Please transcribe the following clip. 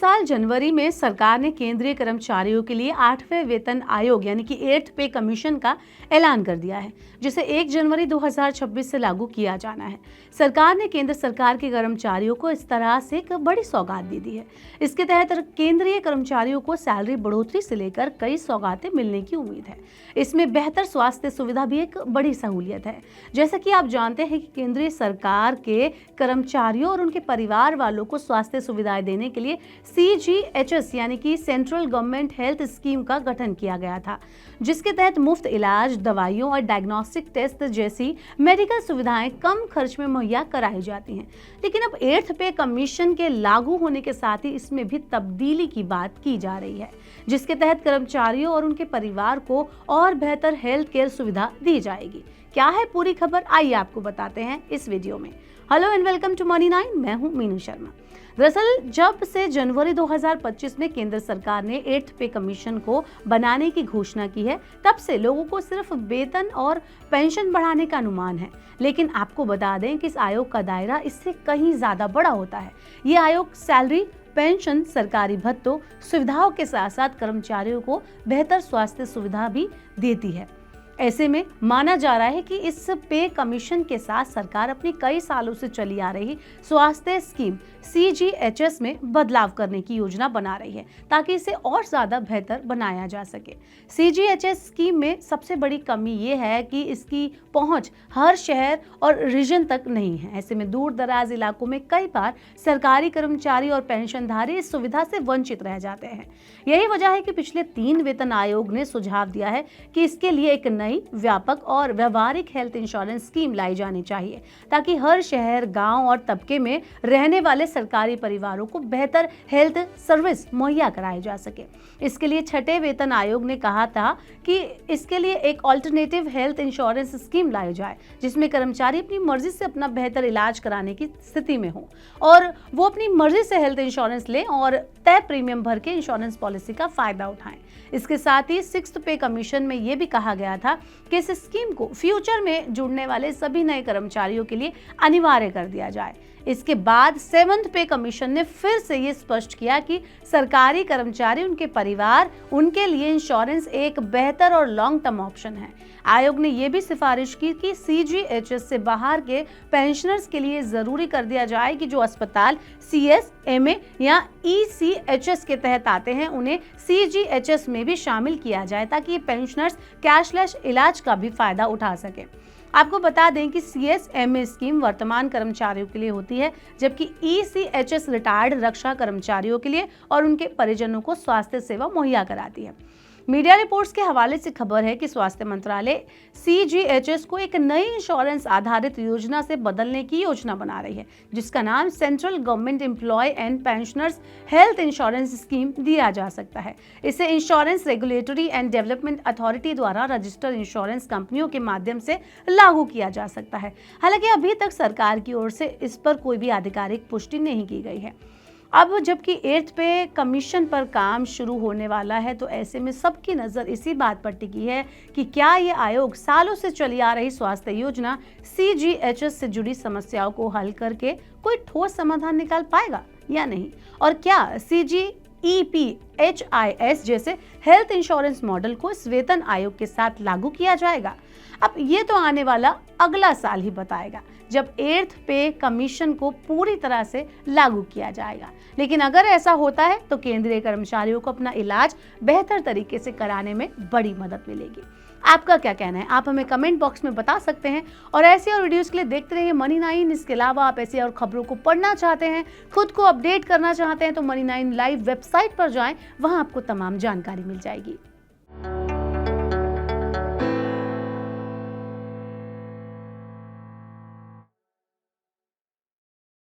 साल जनवरी में सरकार ने केंद्रीय कर्मचारियों के लिए 8वें वेतन आयोग यानी कि 8th पे कमीशन का ऐलान कर दिया है, जिसे 1 जनवरी 2026 से लागू किया जाना है। सरकार ने केंद्र सरकार के कर्मचारियों को इस तरह से एक बड़ी सौगात दे दी है। इसके तहत केंद्रीय कर्मचारियों को सैलरी बढ़ोतरी से लेकर कई सौगातें मिलने की उम्मीद है। इसमें बेहतर स्वास्थ्य सुविधा भी एक बड़ी सहूलियत है। जैसा कि आप जानते हैं कि केंद्रीय सरकार के कर्मचारियों और उनके परिवार वालों को स्वास्थ्य सुविधाएं देने के लिए CGHS यानी कि सेंट्रल गवर्नमेंट हेल्थ स्कीम का गठन किया गया था, जिसके तहत मुफ्त इलाज, दवाइयों और डायग्नोस्टिक टेस्ट जैसी मेडिकल सुविधाएं कम खर्च में मुहैया कराई जाती हैं। लेकिन अब 8th पे कमीशन के लागू होने के साथ ही इसमें भी तब्दीली की बात की जा रही है, जिसके तहत कर्मचारियों और उनके परिवार को और बेहतर हेल्थ केयर सुविधा दी जाएगी। क्या है पूरी खबर, आइए आपको बताते हैं इस वीडियो में। Hello and welcome to money 9, मैं हूं मीनू शर्मा। दरअसल जब से जनवरी 2025 में केंद्र सरकार ने 8th पे कमीशन को बनाने की घोषणा की है, तब से लोगों को सिर्फ वेतन और पेंशन बढ़ाने का अनुमान है। लेकिन आपको बता दें कि इस आयोग का दायरा इससे कहीं ज्यादा बड़ा होता है। ये आयोग सैलरी, पेंशन, सरकारी भत्तों, सुविधाओं के साथ साथ कर्मचारियों को बेहतर स्वास्थ्य सुविधा भी देती है। ऐसे में माना जा रहा है कि इस पे कमीशन के साथ सरकार अपनी कई सालों से चली आ रही स्वास्थ्य स्कीम CGHS में बदलाव करने की योजना बना रही है, ताकि इसे और ज्यादा बेहतर बनाया जा सके। CGHS स्कीम में सबसे बड़ी कमी ये है कि इसकी पहुंच हर शहर और रीजन तक नहीं है। ऐसे में दूर दराज इलाकों में कई बार सरकारी कर्मचारी और पेंशनधारी इस सुविधा से वंचित रह जाते हैं। यही वजह है कि पिछले 3 वेतन आयोग ने सुझाव दिया है कि इसके लिए एक नई, व्यापक और व्यवहारिक हेल्थ इंश्योरेंस स्कीम लाई जानी चाहिए, ताकि हर शहर, गांव और तबके में रहने वाले सरकारी परिवारों को बेहतर हेल्थ सर्विस मुहैया कराई जा सके। इसके लिए 6ठे वेतन आयोग ने कहा था कि इसके लिए एक ऑल्टरनेटिव हेल्थ इंश्योरेंस स्कीम लाई जाए, जिसमें कर्मचारी अपनी मर्जी से अपना बेहतर इलाज कराने की स्थिति में हो और वो अपनी मर्जी से हेल्थ इंश्योरेंस लें और तय प्रीमियम भर के इंश्योरेंस पॉलिसी का फायदा उठाएं। इसके साथ ही 6th पे कमीशन में यह भी कहा गया था कि इस स्कीम को फ्यूचर में जुड़ने वाले सभी नए कर्मचारियों के लिए अनिवार्य कर दिया जाए। इसके बाद 7th पे कमीशन ने फिर से ये स्पष्ट किया कि सरकारी कर्मचारी, उनके परिवार, उनके लिए इंश्योरेंस एक बेहतर और लॉन्ग टर्म ऑप्शन है। आयोग ने यह भी सिफारिश की कि CGHS से बाहर के पेंशनर्स के लिए जरूरी कर दिया जाए कि जो अस्पताल CS, MA या ECHS के तहत आते हैं, उन्हें CGHS में भी शामिल किया जाए, ताकि ये पेंशनर्स कैशलेस इलाज का भी फायदा उठा सके। आपको बता दें कि CS, MA स्कीम वर्तमान कर्मचारियों के लिए होती है, जबकि ECHS रिटायर्ड रक्षा कर्मचारियों के लिए और उनके परिजनों को स्वास्थ्य सेवा मुहैया कराती है। मीडिया रिपोर्ट्स के हवाले से खबर है कि स्वास्थ्य मंत्रालय CGHS को एक नई इंश्योरेंस आधारित योजना से बदलने की योजना बना रही है, जिसका नाम central government employ and pensioners health insurance scheme दिया जा सकता है। इसे insurance regulatory and development authority द्वारा रजिस्टर्ड इंश्योरेंस कंपनियों के माध्यम से लागू किया जा सकता है। हालांकि अभी तक सरकार की ओर से इस पर कोई भी आधिकारिक पुष्टि नहीं की गई है। अब जबकि 8th पे कमीशन पर काम शुरू होने वाला है, तो ऐसे में सबकी नज़र इसी बात पर टिकी है कि क्या ये आयोग सालों से चली आ रही स्वास्थ्य योजना CGHS से जुड़ी समस्याओं को हल करके कोई ठोस समाधान निकाल पाएगा या नहीं, और क्या CGEPHIS जैसे हेल्थ इंश्योरेंस मॉडल को इस वेतन आयोग के साथ लागू किया जाएगा। अब ये तो आने वाला अगला साल ही बताएगा, जब 8th पे कमीशन को पूरी तरह से लागू किया जाएगा। लेकिन अगर ऐसा होता है तो केंद्रीय कर्मचारियों को अपना इलाज बेहतर तरीके से कराने में बड़ी मदद मिलेगी। आपका क्या कहना है, आप हमें कमेंट बॉक्स में बता सकते हैं। और ऐसे और वीडियोस के लिए देखते रहिए मनी 9। इसके अलावा आप ऐसी और खबरों को पढ़ना चाहते हैं, खुद को अपडेट करना चाहते हैं, तो मनी 9 लाइव वेबसाइट पर जाएं, वहां आपको तमाम जानकारी मिल जाएगी।